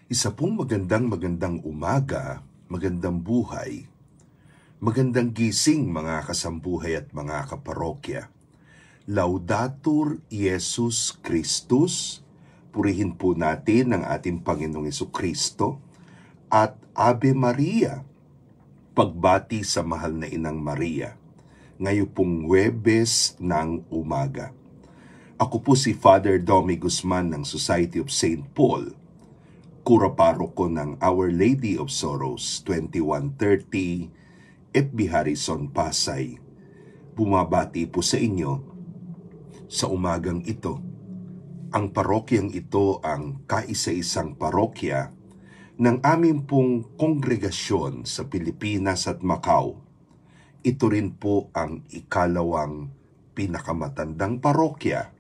Isa pong magandang umaga, magandang buhay, magandang gising mga kasambuhay at mga kaparokya. Laudatur Jesus Christus, purihin po natin ang ating Panginoong Jesucristo at Ave Maria, pagbati sa mahal na Inang Maria, ngayon pong Huwebes ng umaga. Ako po si Father Domi Guzman ng Society of St. Paul, Kura Paroko ng Our Lady of Sorrows, 2130, FB Harrison, Pasay. Bumabati po sa inyo sa umagang ito. Ang parokyang ito ang kaisa-isang parokya ng aming pong kongregasyon sa Pilipinas at Macau. Ito rin po ang ikalawang pinakamatandang parokya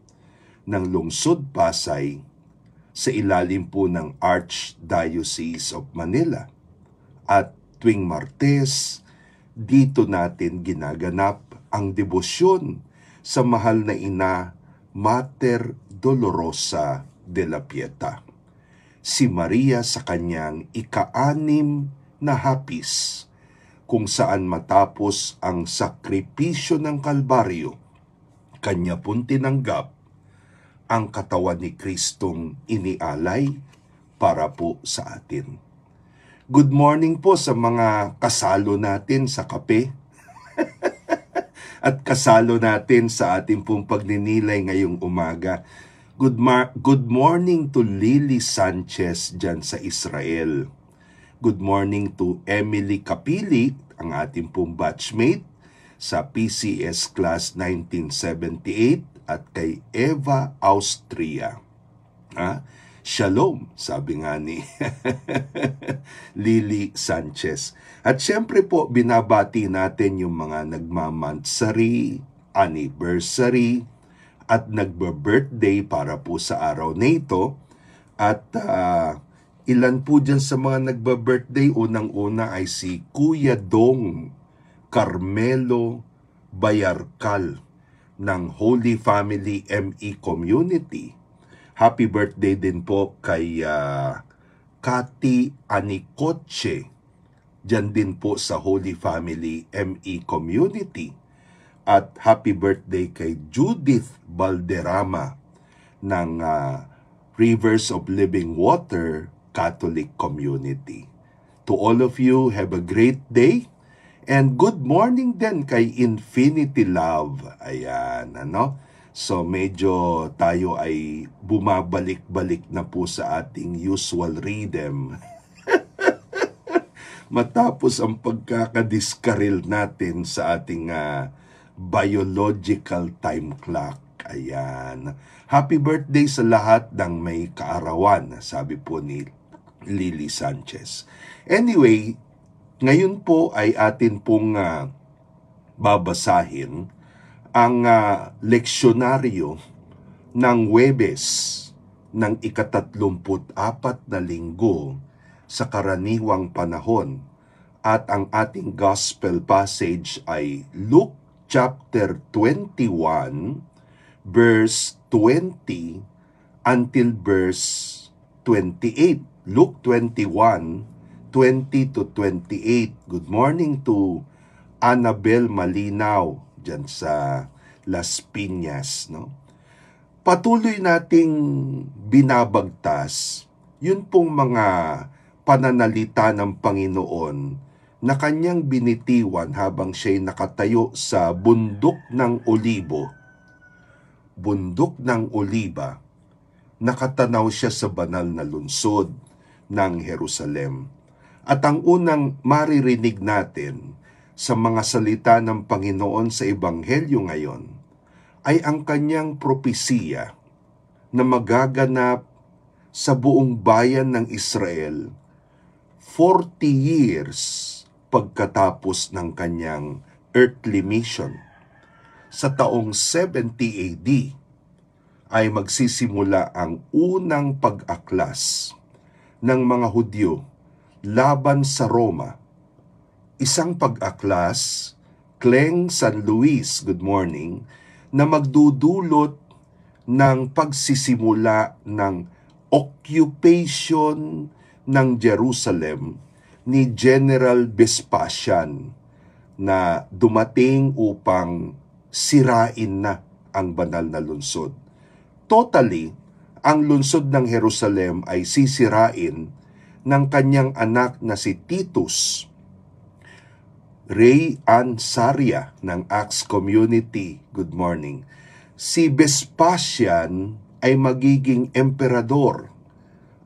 ng Lungsod Pasay sa ilalim po ng Archdiocese of Manila. At tuwing Martes, dito natin ginaganap ang debosyon sa mahal na ina Mater Dolorosa de la Pieta, si Maria sa kanyang ika-6 na hapis, kung saan matapos ang sakripisyo ng Kalbaryo, kanya pong tinanggap ang katawan ni Kristong inialay para po sa atin. Good morning po sa mga kasalo natin sa kape at kasalo natin sa ating pong pagninilay ngayong umaga. Good morning to Lily Sanchez dyan sa Israel. Good morning to Emily Kapili, ang ating pong batchmate sa PCS Class 1978, at kay Eva Austria. Shalom, sabi nga ni Lily Sanchez. At syempre po, binabati natin yung mga nagmamantsari, anniversary, at nagbe-birthday para po sa araw na ito. At ilan po dyan sa mga nagbe-birthday, unang-una ay si Kuya Dong Carmelo Bayarkal ng Holy Family ME Community. Happy birthday din po kay Cathy Anicoche, dyan din po sa Holy Family ME Community. At happy birthday kay Judith Balderrama ng Rivers of Living Water Catholic Community. To all of you, have a great day. And good morning din kay Infinity Love. Ayan, So medyo tayo ay bumabalik-balik na po sa ating usual rhythm. Matapos ang pagkakadiskaril natin sa ating biological time clock. Ayan. Happy birthday sa lahat ng may kaarawan, sabi po ni Lily Sanchez. Anyway, ngayon po ay atin pong babasahin ang leksyonaryo ng Huwebes ng ika-34 na linggo sa karaniwang panahon. At ang ating gospel passage ay Luke chapter 21, verse 20 until verse 28. Luke 21, 20 to 28. Good morning to Annabel Malinaw dyan sa Las Piñas. Patuloy nating binabagtas yun pong mga pananalita ng Panginoon na kanyang binitiwan habang siya'y nakatayo sa bundok ng Olibo. Bundok ng Oliba, nakatanaw siya sa banal na lungsod ng Jerusalem. At ang unang maririnig natin sa mga salita ng Panginoon sa Ebanghelyo ngayon ay ang kanyang propesiya na magaganap sa buong bayan ng Israel 40 years pagkatapos ng kanyang earthly mission. Sa taong 70 AD ay magsisimula ang unang pag-aklas ng mga Hudyo laban sa Roma. Isang pag-aklas, Cleng San Luis, good morning, na magdudulot ng pagsisimula ng occupation ng Jerusalem ni General Vespasian na dumating upang sirain na ang banal na lungsod. Totally, ang lungsod ng Jerusalem ay sisirain ng kanyang anak na si Titus, Ray Ansaria ng Acts Community. Good morning. Si Vespasian ay magiging emperador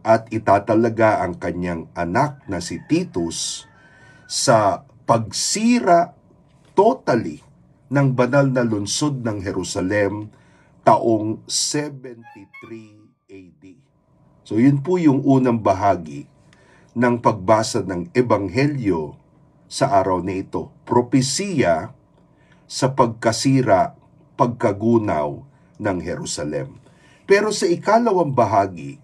at itatalaga ang kanyang anak na si Titus sa pagsira totally ng banal na lungsod ng Jerusalem taong 73 AD. So yun po yung unang bahagi ng pagbasa ng Ebanghelyo sa araw na ito. Propesiya sa pagkasira, pagkagunaw ng Jerusalem. Pero sa ikalawang bahagi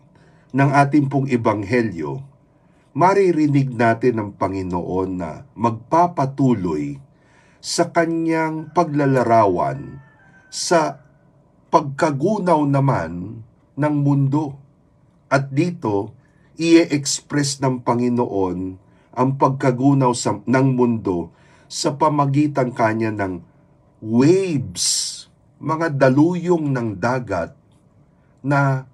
ng ating pong Ebanghelyo, maririnig natin ang Panginoon na magpapatuloy sa kanyang paglalarawan sa pagkagunaw naman ng mundo. At dito, i-express ng Panginoon ang pagkagunaw ng mundo sa pamagitan kanya ng waves, mga daluyong ng dagat na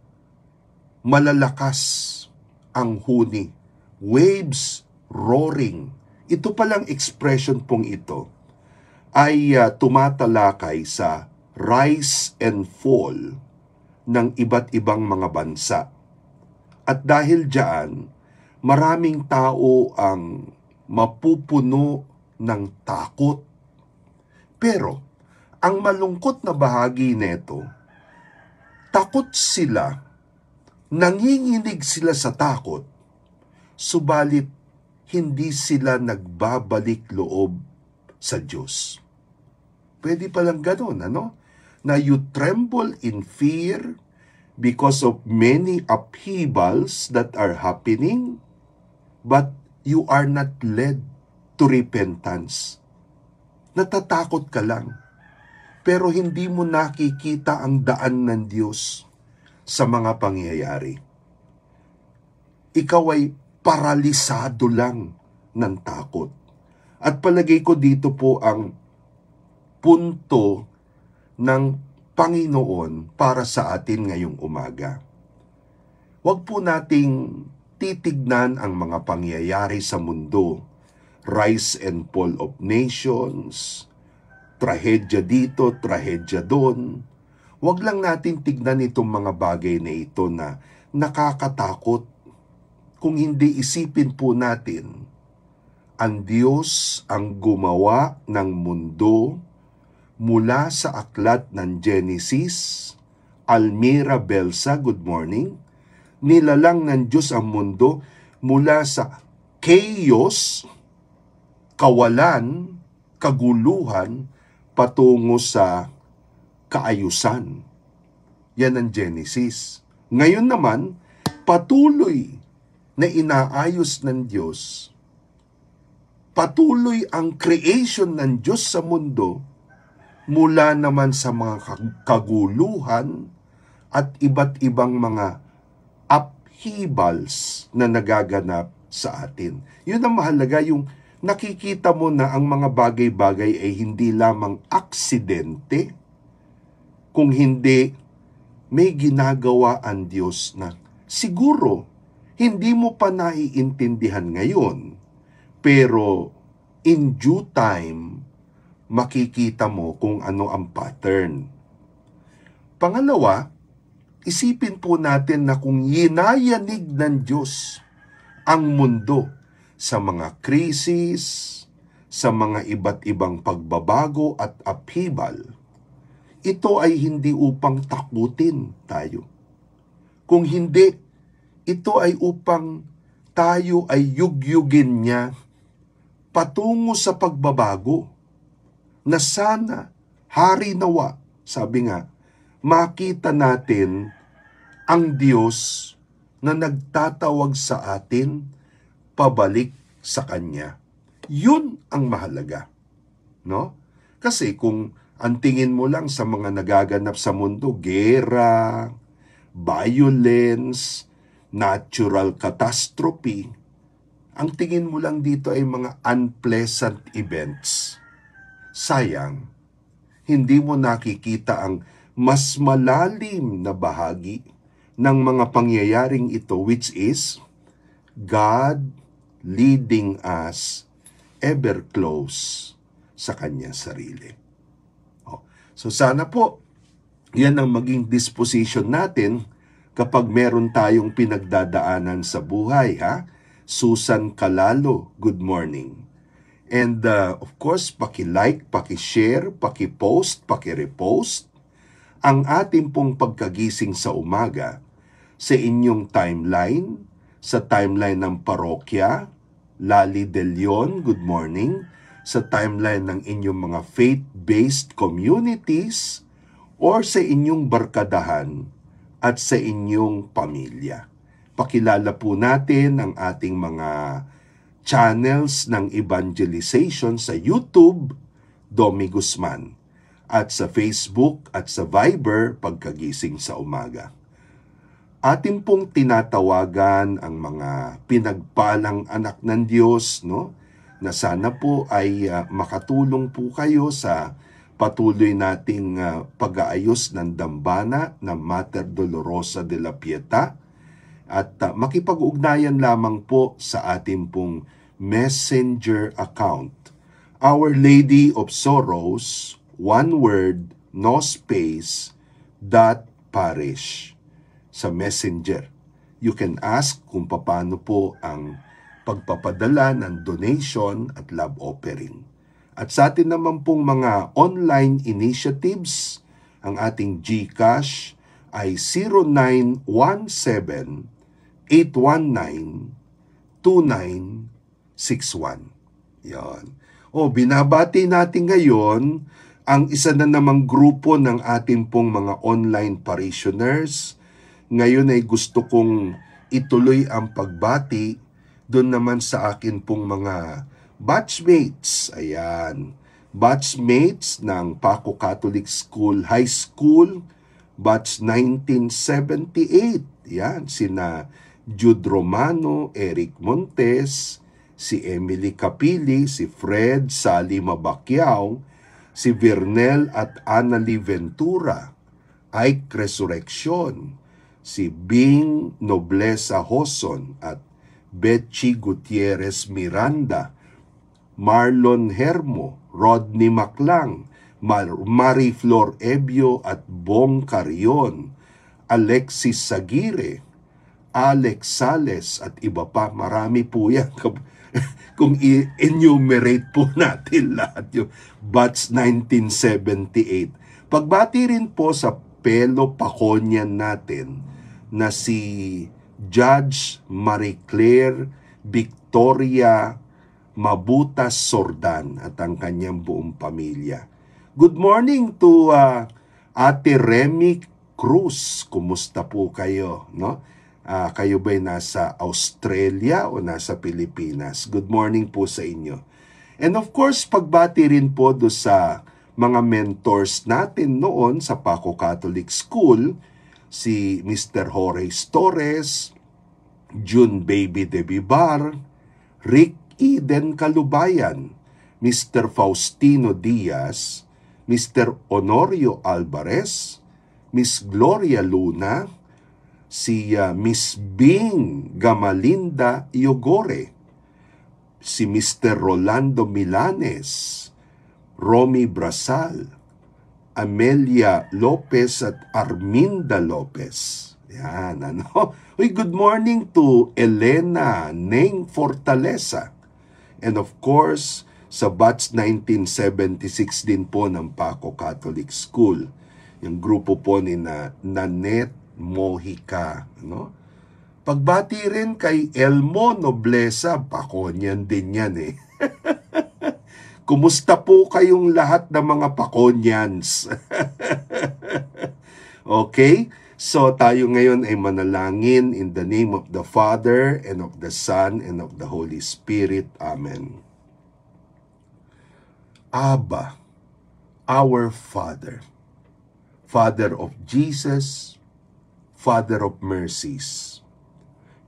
malalakas ang huni. Waves roaring. Ito palang expression pong ito ay tumatalakay sa rise and fall ng iba't ibang mga bansa. At dahil diyan, maraming tao ang mapupuno ng takot. Pero, ang malungkot na bahagi nito, takot sila, nanginginig sila sa takot, subalit hindi sila nagbabalik loob sa Diyos. Pwede palang ganun, ano? Na you tremble in fear because of many upheavals that are happening, but you are not led to repentance. Natatakot ka lang, pero hindi mo nakikita ang daan ng Diyos sa mga pangyayari. Ikaw ay paralisado lang ng takot. At palagay ko dito po ang punto ng Panginoon para sa atin ngayong umaga. Huwag po nating titignan ang mga pangyayari sa mundo, rise and fall of nations, trahedya dito, trahedya doon. Huwag lang natin tignan itong mga bagay na ito na nakakatakot. Kung hindi isipin po natin, ang Diyos ang gumawa ng mundo mula sa aklat ng Genesis. Almira Belsa, good morning. Nilalang ng Diyos ang mundo mula sa chaos, kawalan, kaguluhan, patungo sa kaayusan. Yan ang Genesis. Ngayon naman, patuloy na inaayos ng Diyos. Patuloy ang creation ng Diyos sa mundo mula naman sa mga kaguluhan at iba't ibang mga upheavals na nagaganap sa atin. Yun ang mahalaga, yung nakikita mo na ang mga bagay-bagay ay hindi lamang aksidente, kung hindi may ginagawa ang Diyos na siguro hindi mo pa naiintindihan ngayon, pero in due time, makikita mo kung ano ang pattern. Pangalawa, isipin po natin na kung yinayanig ng Diyos ang mundo sa mga krisis, sa mga iba't ibang pagbabago at upheaval, ito ay hindi upang takutin tayo. Kung hindi, ito ay upang tayo ay yugyugin niya patungo sa pagbabago, na sana, hari nawa, sabi nga, makita natin ang Diyos na nagtatawag sa atin pabalik sa Kanya. Yun ang mahalaga. No? Kasi kung ang tingin mo lang sa mga nagaganap sa mundo, gera, violence, natural catastrophe, ang tingin mo lang dito ay mga unpleasant events. Sayang, hindi mo nakikita ang mas malalim na bahagi ng mga pangyayaring ito, which is God leading us ever close sa Kanyang sarili. So sana po, yan ang maging disposition natin kapag meron tayong pinagdadaanan sa buhay, ha? Susan Calalo, good morning. And of course, paki-like, paki-share, paki-post, paki-repost ang ating pong pagkagising sa umaga sa inyong timeline, sa timeline ng parokya, Lali De Leon, good morning, sa timeline ng inyong mga faith-based communities, or sa inyong barkadahan at sa inyong pamilya. Pakilala po natin ang ating mga channels ng evangelization sa YouTube, Domi Guzman, at sa Facebook at sa Viber, pagkagising sa umaga. Atin pong tinatawagan ang mga pinagpalang anak ng Diyos, no? Na sana po ay makatulong po kayo sa patuloy nating pag-aayos ng dambana ng Mater Dolorosa de la Pieta at makipag-ugnayan lamang po sa ating pong messenger account. Our Lady of Sorrows, one word, no space, .parish. Sa messenger, you can ask kung paano po ang pagpapadala ng donation at love offering. At sa atin naman pong mga online initiatives, ang ating GCash ay 0917-819-2961. Yan. Binabati natin ngayon ang isa na namang grupo ng ating pong mga online parishioners. Ngayon ay gusto kong ituloy ang pagbati doon naman sa akin pong mga batchmates. Ayan. Batchmates ng Paco Catholic School High School, batch 1978. Yan. Sina Jude Romano, Eric Montes, si Emily Capili, si Fred Sally Mabakyao, si Vernel at Annalie Ventura, Ike Resurrection, si Bing Nobleza Hoson at Betchy Gutierrez Miranda, Marlon Hermo, Rodney Maclang, Marie Flor Ebio at Bong Carion, Alexis Sagire, Alex Sales at iba pa. Marami po yan. Kung i-enumerate po natin lahat yung batch 1978. Pagbati rin po sa fellow Paconian natin na si Judge Marie Claire Victoria Mabutas Sordan at ang kanyang buong pamilya. Good morning to Ate Remy Cruz. Kumusta po kayo? No? Kayo ba'y nasa Australia o nasa Pilipinas? Good morning po sa inyo. And of course, pagbati rin po do sa mga mentors natin noon sa Paco Catholic School, si Mr. Horace Torres, June Baby de Vivar, Rick Eden Kalubayan, Mr. Faustino Diaz, Mr. Honorio Alvarez, Miss Gloria Luna, si Miss Bing Gamalinda Iogore, si Mr. Rolando Milanes, Romy Brasal, Amelia Lopez at Arminda Lopez. Yan, ano? Uy, good morning to Elena Neng Fortaleza. And of course, sa batch 1976 din po ng Paco Catholic School. Yung grupo po ni Nanette Mojica. No? Pagbati rin kay Elmo Nobleza, Paconian din yan eh. Kumusta po kayong lahat ng mga Paconians? Okay? So tayo ngayon ay manalangin in the name of the Father, and of the Son, and of the Holy Spirit. Amen. Abba, our Father, Father of Jesus, Father of mercies,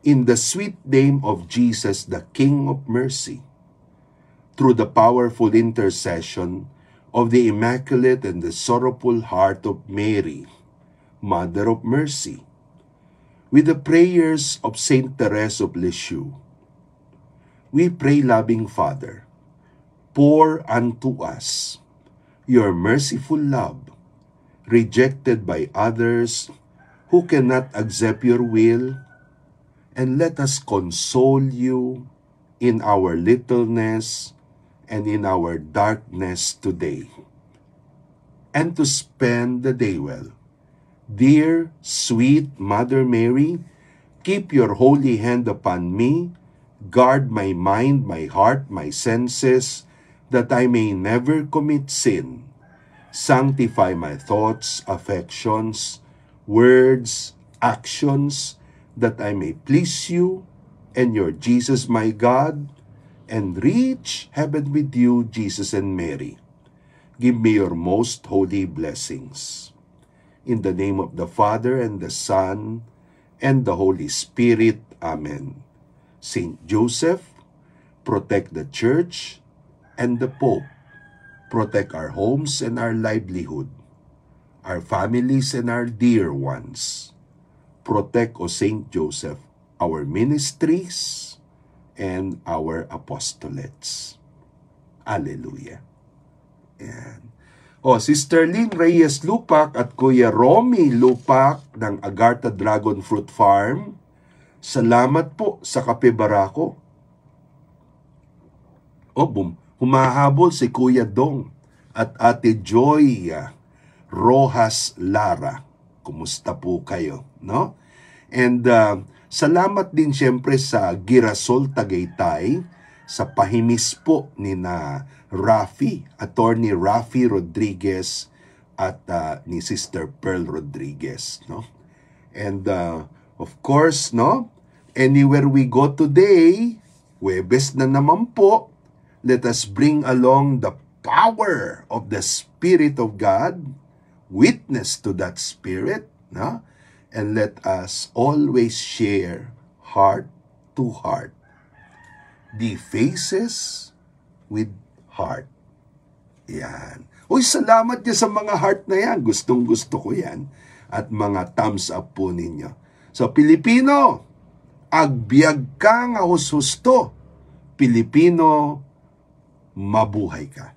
in the sweet name of Jesus, the King of Mercy, through the powerful intercession of the Immaculate and the Sorrowful Heart of Mary, Mother of Mercy, with the prayers of Saint Therese of Lisieux, we pray, loving Father, pour unto us your merciful love, rejected by others who cannot accept your will, and let us console you in our littleness and in our darkness today, and to spend the day well. Dear, sweet Mother Mary, keep your holy hand upon me, guard my mind, my heart, my senses, that I may never commit sin. Sanctify my thoughts, affections, words, actions, that I may please you and your Jesus my God, and reach heaven with you, Jesus and Mary. Give me your most holy blessings. In the name of the Father, and the Son, and the Holy Spirit. Amen. Saint Joseph, protect the Church and the Pope. Protect our homes and our livelihood, our families and our dear ones. Protect, O Saint Joseph, our ministries and our apostolates. Alleluia. Yan. O, Sister Lynn Reyes Lupak at Kuya Romy Lupak ng Agartha Dragon Fruit Farm, salamat po sa kape barako. O, humahabol si Kuya Dong at Ate Joy Rojas Lara. Kumusta po kayo, no? And salamat din siyempre sa Girasol Tagaytay, sa pahimis po ni na Attorney Rafi Rodriguez at ni Sister Pearl Rodriguez, no? And of course, no, anywhere we go today, Huwebes na naman po, let us bring along the power of the Spirit of God, witness to that Spirit, no? And let us always share heart to heart, the faces with heart. Yan. Uy, salamat niya sa mga heart na yan. Gustong-gusto ko yan. At mga thumbs up po ninyo. So, Pilipino, agbyag ka nga husto. Pilipino, mabuhay ka.